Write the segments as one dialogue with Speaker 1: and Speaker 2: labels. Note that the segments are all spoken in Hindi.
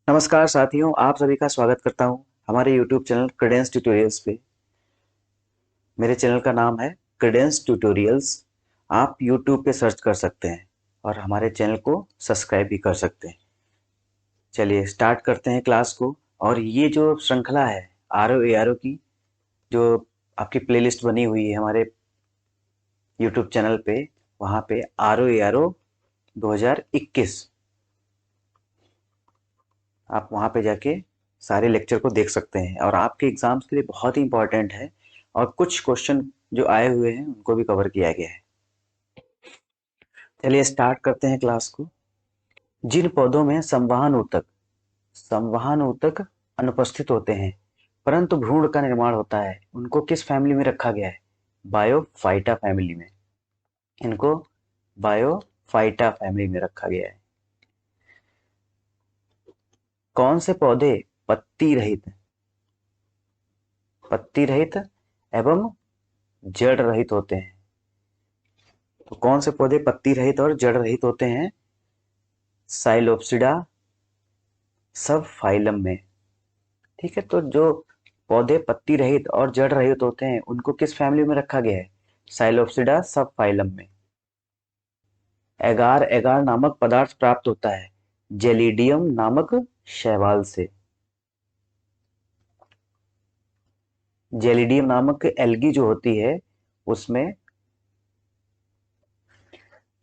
Speaker 1: नमस्कार साथियों, आप सभी का स्वागत करता हूं हमारे YouTube चैनल क्रेडेंस ट्यूटोरियल्स पे। मेरे चैनल का नाम है क्रेडेंस ट्यूटोरियल्स। आप YouTube पे सर्च कर सकते हैं और हमारे चैनल को सब्सक्राइब भी कर सकते हैं। चलिए स्टार्ट करते हैं क्लास को। और ये जो श्रृंखला है RO ARO की, जो आपकी प्लेलिस्ट बनी हुई है हमारे YouTube चैनल पे, वहाँ पे RO ARO 2021, आप वहाँ पे जाके सारे लेक्चर को देख सकते हैं और आपके एग्जाम्स के लिए बहुत ही इंपॉर्टेंट है। और कुछ क्वेश्चन जो आए हुए हैं उनको भी कवर किया गया है। चलिए स्टार्ट करते हैं क्लास को। जिन पौधों में संवहन ऊतक अनुपस्थित होते हैं परंतु भ्रूण का निर्माण होता है, उनको किस फैमिली में रखा गया है? बायोफाइटा फैमिली में। इनको बायोफाइटा फैमिली में रखा गया है। कौन से पौधे पत्ती रहित पत्ती रहित एवं जड़ रहित होते हैं? तो कौन से पौधे पत्ती रहित और जड़ रहित होते हैं? साइलोप्सिडा सब फाइलम में। ठीक है, तो जो पौधे पत्ती रहित और जड़ रहित होते हैं उनको किस फैमिली में रखा गया है? साइलोप्सिडा सब फाइलम में। एगार एगार नामक पदार्थ प्राप्त होता है जेलिडियम नामक शैवाल से। जेलिडियम नामक एल्गी जो होती है उसमें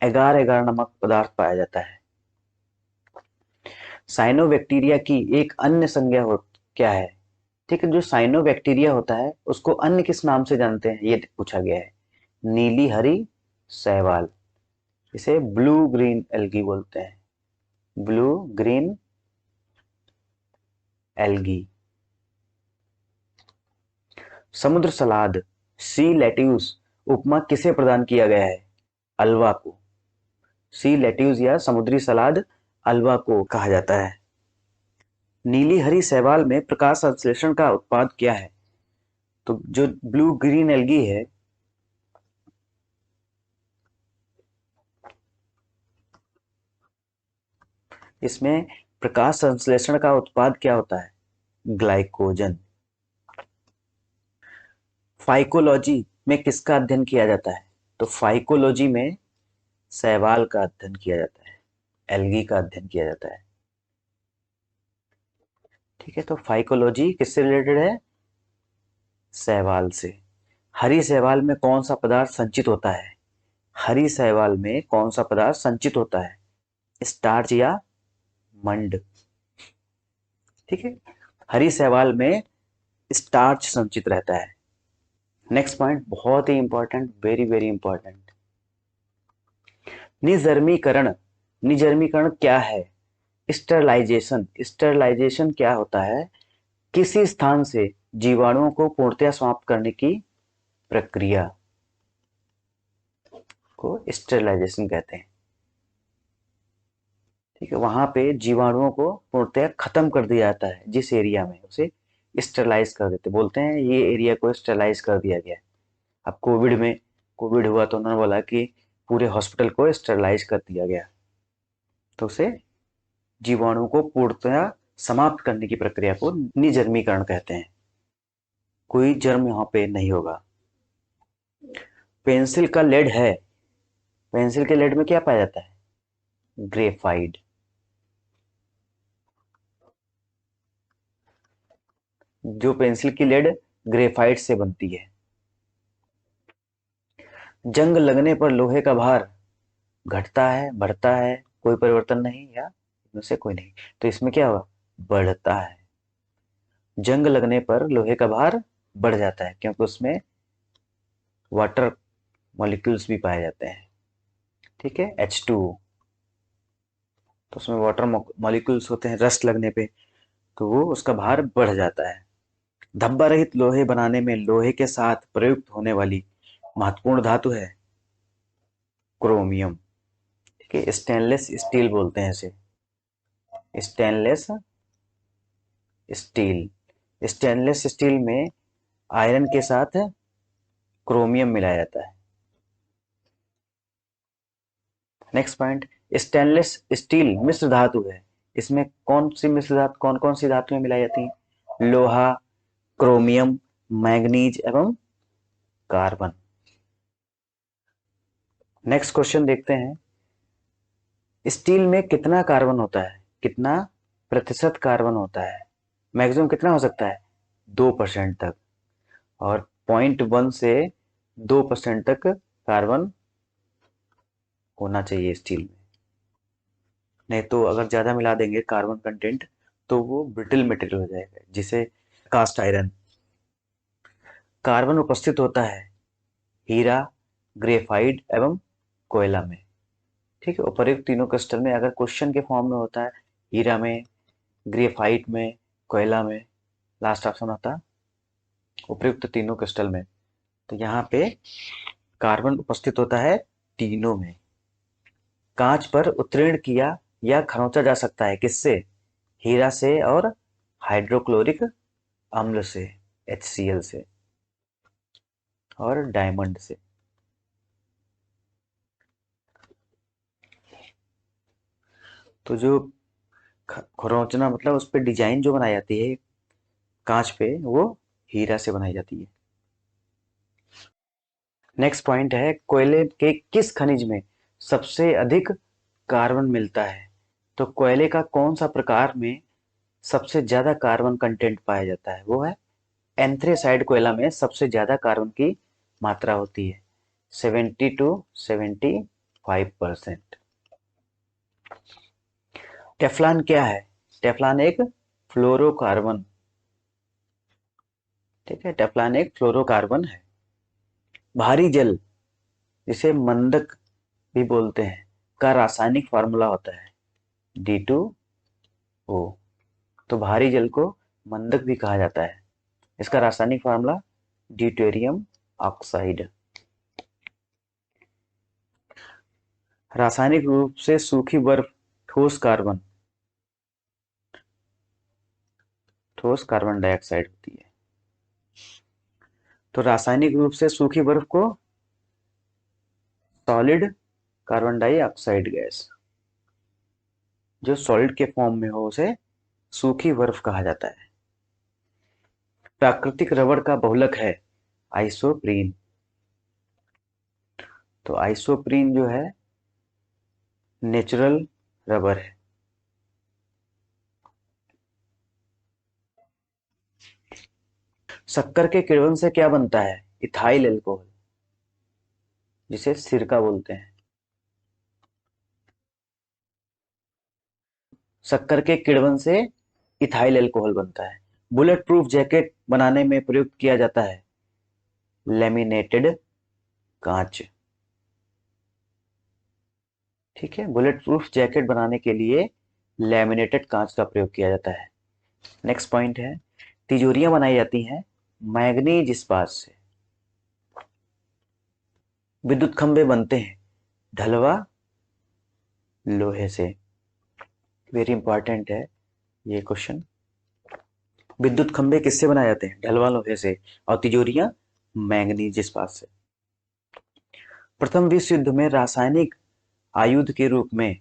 Speaker 1: एगार एगार नामक पदार्थ पाया जाता है। साइनोबैक्टीरिया की एक अन्य संज्ञा क्या है? ठीक है, जो साइनोबैक्टीरिया होता है उसको अन्य किस नाम से जानते हैं, ये पूछा गया है। नीली हरी शैवाल, इसे ब्लू ग्रीन एल्गी बोलते हैं। Blue green algae. समुद्र सलाद सी लेट्यूस उपमा किसे प्रदान किया गया है? अल्वा को। सी लेट्यूस या समुद्री सलाद अल्वा को कहा जाता है। नीली हरी शैवाल में प्रकाश संश्लेषण का उत्पाद क्या है? तो जो ब्लू ग्रीन एल्गी है, इसमें प्रकाश संश्लेषण का उत्पाद क्या होता है? ग्लाइकोजन। फाइकोलॉजी में किसका अध्ययन किया जाता है? तो फाइकोलॉजी में शैवाल का अध्ययन किया जाता है, एल्गी का अध्ययन किया जाता है। ठीक है, तो फाइकोलॉजी किससे रिलेटेड है? शैवाल से। हरी शैवाल में कौन सा पदार्थ संचित होता है? हरी शैवाल में कौन सा पदार्थ संचित होता है? स्टार्च या मंड। ठीक है, हरी शैवाल में स्टार्च संचित रहता है। नेक्स्ट पॉइंट बहुत ही इंपॉर्टेंट, वेरी वेरी इंपॉर्टेंट। निजर्मीकरण। निजर्मीकरण क्या है? स्टरलाइजेशन। स्टरलाइजेशन क्या होता है? किसी स्थान से जीवाणुओं को पूर्णतया समाप्त करने की प्रक्रिया को स्टरलाइजेशन कहते हैं। ठीक है, वहां पे जीवाणुओं को पूर्णतया खत्म कर दिया जाता है जिस एरिया में, उसे स्टरलाइज कर देते, बोलते हैं ये एरिया को स्टरलाइज कर दिया गया। अब कोविड हुआ तो उन्होंने बोला कि पूरे हॉस्पिटल को स्टरलाइज कर दिया गया, तो उसे जीवाणु को पूर्णतया समाप्त करने की प्रक्रिया को निजर्मीकरण कहते हैं। कोई जर्म यहाँ पे नहीं होगा। पेंसिल का लेड है, पेंसिल के लेड में क्या पाया जाता है? ग्रेफाइड। जो पेंसिल की लेड ग्रेफाइट से बनती है। जंग लगने पर लोहे का भार घटता है, बढ़ता है, कोई परिवर्तन नहीं, या इनमें से कोई नहीं, तो इसमें क्या होगा? बढ़ता है। जंग लगने पर लोहे का भार बढ़ जाता है क्योंकि उसमें वाटर मॉलिक्यूल्स भी पाए जाते हैं। ठीक है, H2O, तो उसमें वाटर मॉलिक्यूल्स होते हैं, रस्ट लगने पे तो वो उसका भार बढ़ जाता है। धब्बा रहित लोहे बनाने में लोहे के साथ प्रयुक्त होने वाली महत्वपूर्ण धातु है क्रोमियम। ठीक है, स्टेनलेस स्टील बोलते हैं इसे, स्टेनलेस स्टील। स्टेनलेस स्टील में आयरन के साथ क्रोमियम मिलाया जाता है। नेक्स्ट पॉइंट, स्टेनलेस स्टील मिश्र धातु है इसमें कौन सी मिश्र धातु कौन कौन सी धातुएं मिलाई जाती हैं? लोहा, क्रोमियम, मैग्नीज एवं कार्बन। नेक्स्ट क्वेश्चन देखते हैं, स्टील में कितना कार्बन होता है? कितना प्रतिशत कार्बन होता है? मैक्सिमम कितना हो सकता है? 2% तक, और 0.1 से 2% तक कार्बन होना चाहिए स्टील में। नहीं तो अगर ज्यादा मिला देंगे कार्बन कंटेंट तो वो ब्रिटल मटेरियल हो जाएगा, जिसे कास्ट आयरन। कार्बन उपस्थित होता है हीरा, ग्रेफाइट एवं कोयला में। ठीक है, उपर्युक्त तीनों क्रिस्टल में अगर क्वेश्चन के फॉर्म में होता है हीरा में, ग्रेफाइट में, कोयला में, लास्ट ऑप्शन होता उपर्युक्त तीनों क्रिस्टल में। तो यहाँ पे कार्बन उपस्थित होता है तीनों में। कांच पर उत्तीर्ण किया या खरोंचा जा सकता है किससे? हीरा से और हाइड्रोक्लोरिक अम्ल से, HCl से, और डायमंड से। तो जो खरोंचना मतलब उस पर डिजाइन जो बनाई जाती है कांच पे, वो हीरा से बनाई जाती है। नेक्स्ट पॉइंट है, कोयले के किस खनिज में सबसे अधिक कार्बन मिलता है? तो कोयले का कौन सा प्रकार में सबसे ज्यादा कार्बन कंटेंट पाया जाता है? वो है एंथ्रेसाइड कोयला में सबसे ज्यादा कार्बन की मात्रा होती है, 70 to 75%। टेफ्लॉन क्या है? टेफ्लॉन एक फ्लोरोकार्बन। ठीक है, टेफ्लॉन एक फ्लोरोकार्बन है। भारी जल, जिसे मंदक भी बोलते हैं, का रासायनिक फार्मूला होता है D2O। तो भारी जल को मंदक भी कहा जाता है, इसका रासायनिक फार्मूला ड्यूटेरियम ऑक्साइड। रासायनिक रूप से सूखी बर्फ ठोस कार्बन डाइऑक्साइड होती है। तो रासायनिक रूप से सूखी बर्फ को सॉलिड कार्बन डाइऑक्साइड गैस, जो सॉलिड के फॉर्म में हो उसे सूखी बर्फ कहा जाता है। प्राकृतिक रबड़ का बहुलक है आइसोप्रीन। तो आइसोप्रीन जो है नेचुरल रबर है। शक्कर के किण्वन से क्या बनता है? इथाइल एल्कोहल, जिसे सिरका बोलते हैं। शक्कर के किण्वन से इथाइल एल्कोहल बनता है। बुलेट प्रूफ जैकेट बनाने में प्रयुक्त किया जाता है लेमिनेटेड कांच। ठीक है, बुलेट प्रूफ जैकेट बनाने के लिए लैमिनेटेड कांच का प्रयोग किया जाता है। नेक्स्ट पॉइंट है, तिजोरियां बनाई जाती हैं मैग्नीज इस्पात से। विद्युत खंभे बनते हैं ढलवा लोहे से। वेरी इंपॉर्टेंट है ये क्वेश्चन। विद्युत खंभे किससे बनाए जाते हैं? ढलवा लोहे से। और तिजोरियां मैग्नीज इस्पात से। प्रथम विश्व युद्ध में रासायनिक आयुध के रूप में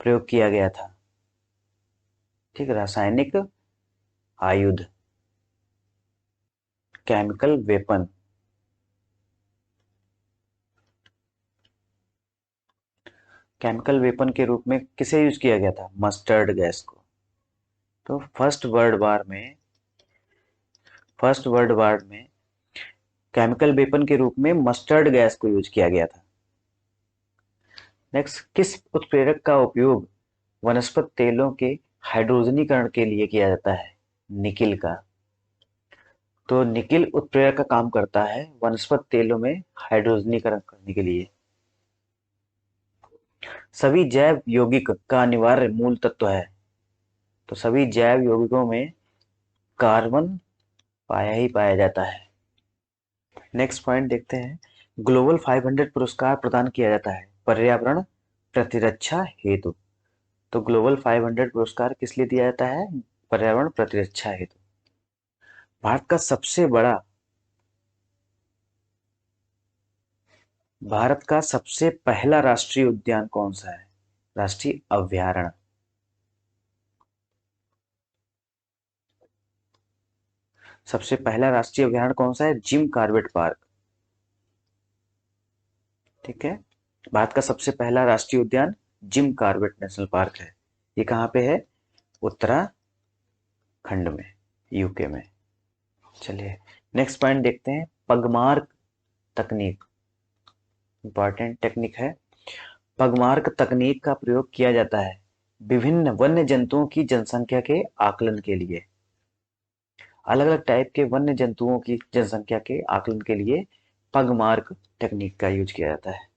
Speaker 1: प्रयोग किया गया था। ठीक, रासायनिक आयुध, केमिकल वेपन। केमिकल वेपन के रूप में किसे यूज किया गया था? मस्टर्ड गैस को। तो फर्स्ट वर्ल्ड वार में केमिकल वेपन के रूप में मस्टर्ड गैस को यूज किया गया था। नेक्स्ट, किस उत्प्रेरक का उपयोग वनस्पति तेलों के हाइड्रोजनीकरण के लिए किया जाता है? निकिल का। तो निकिल उत्प्रेरक का काम करता है वनस्पति तेलों में हाइड्रोजनीकरण करने के लिए। सभी जैव यौगिक का अनिवार्य मूल तत्व है। तो सभी जैव यौगिकों में कार्बन पाया ही पाया जाता है। नेक्स्ट पॉइंट देखते हैं, ग्लोबल 500 पुरस्कार प्रदान किया जाता है पर्यावरण प्रतिरक्षा हेतु। तो ग्लोबल 500 पुरस्कार किस लिए दिया जाता है? पर्यावरण प्रतिरक्षा हेतु। भारत का सबसे पहला राष्ट्रीय उद्यान कौन सा है? राष्ट्रीय अभयारण्य। सबसे पहला राष्ट्रीय अभयारण्य कौन सा है? Jim Corbett park. ठीक है, भारत का सबसे पहला राष्ट्रीय उद्यान जिम कॉर्बेट नेशनल पार्क है। ये कहाँ पे है? उत्तराखंड में, यूके में। चलिए नेक्स्ट पॉइंट देखते हैं, पगमार्क तकनीक। इंपॉर्टेंट टेक्निक है। पगमार्क तकनीक का प्रयोग किया जाता है विभिन्न वन्य जंतुओं की जनसंख्या के आकलन के लिए। अलग अलग टाइप के वन्य जंतुओं की जनसंख्या के आकलन के लिए पगमार्क टेक्निक का यूज किया जाता है।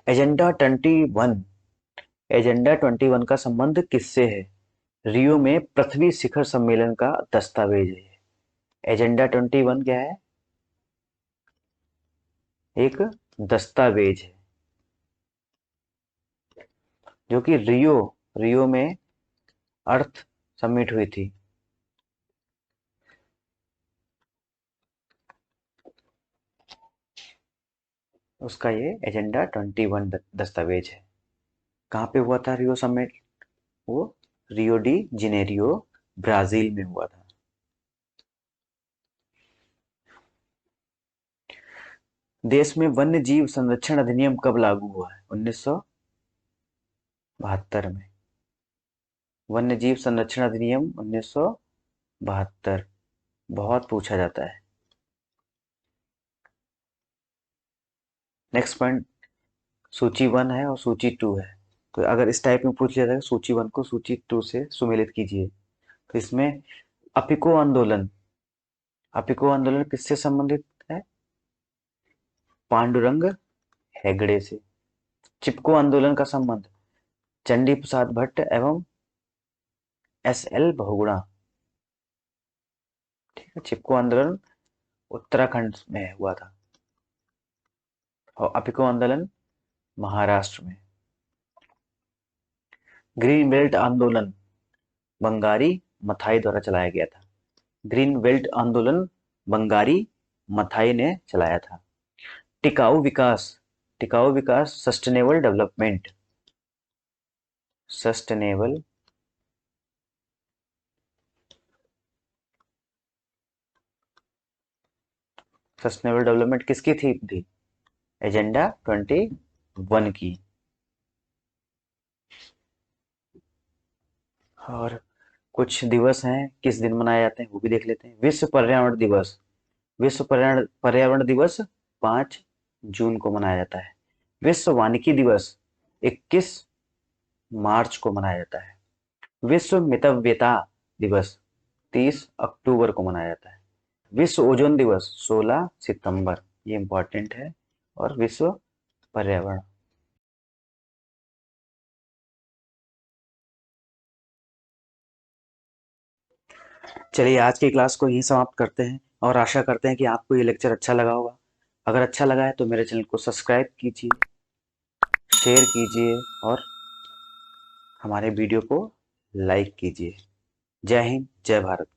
Speaker 1: एजेंडा 21, एजेंडा 21 का संबंध किससे है? रियो में पृथ्वी शिखर सम्मेलन का दस्तावेज है। एजेंडा 21 क्या है? एक दस्तावेज है जो कि रियो रियो में अर्थ समिट हुई थी। उसका ये एजेंडा 21 दस्तावेज है। कहाँ पे हुआ था रियो समिट? वो रियो डी जिनेरियो, ब्राजील में हुआ था। देश में वन्य जीव संरक्षण अधिनियम कब लागू हुआ है? 1972 में। वन्य जीव संरक्षण अधिनियम 1972 बहुत पूछा जाता है। नेक्स्ट पॉइंट, सूची 1 है और सूची 2 है। तो अगर इस टाइप में पूछ लिया जाए सूची 1 को सूची 2 से सुमेलित कीजिए, तो इसमें अपिको आंदोलन, अपिको आंदोलन किससे संबंधित है? पांडुरंग हेगड़े से। चिपको आंदोलन का संबंध चंडी प्रसाद भट्ट एवं एस.एल. बहुगुणा। ठीक है, चिपको आंदोलन उत्तराखंड में हुआ था और अपिको आंदोलन महाराष्ट्र में। ग्रीन बेल्ट आंदोलन बंगारी मथाई द्वारा चलाया गया था। ग्रीन बेल्ट आंदोलन बंगारी मथाई ने चलाया था। टिकाऊ विकास, टिकाऊ विकास sustainable development, sustainable sustainable development किसकी थी? एजेंडा 21 की। और कुछ दिवस हैं किस दिन मनाए जाते हैं वो भी देख लेते हैं। विश्व पर्यावरण दिवस, विश्व पर्यावरण पर्यावरण दिवस 5 जून को मनाया जाता है। विश्व वानिकी दिवस 21 मार्च को मनाया जाता है। विश्व मितव्ययता दिवस 30 अक्टूबर को मनाया जाता है। विश्व ओजोन दिवस 16 सितंबर, ये इंपॉर्टेंट है। और विश्व पर्यावरण। चलिए आज की क्लास को यहीं समाप्त करते हैं और आशा करते हैं कि आपको ये लेक्चर अच्छा लगा होगा। अगर अच्छा लगा है तो मेरे चैनल को सब्सक्राइब कीजिए, शेयर कीजिए और हमारे वीडियो को लाइक कीजिए। जय हिंद, जय भारत।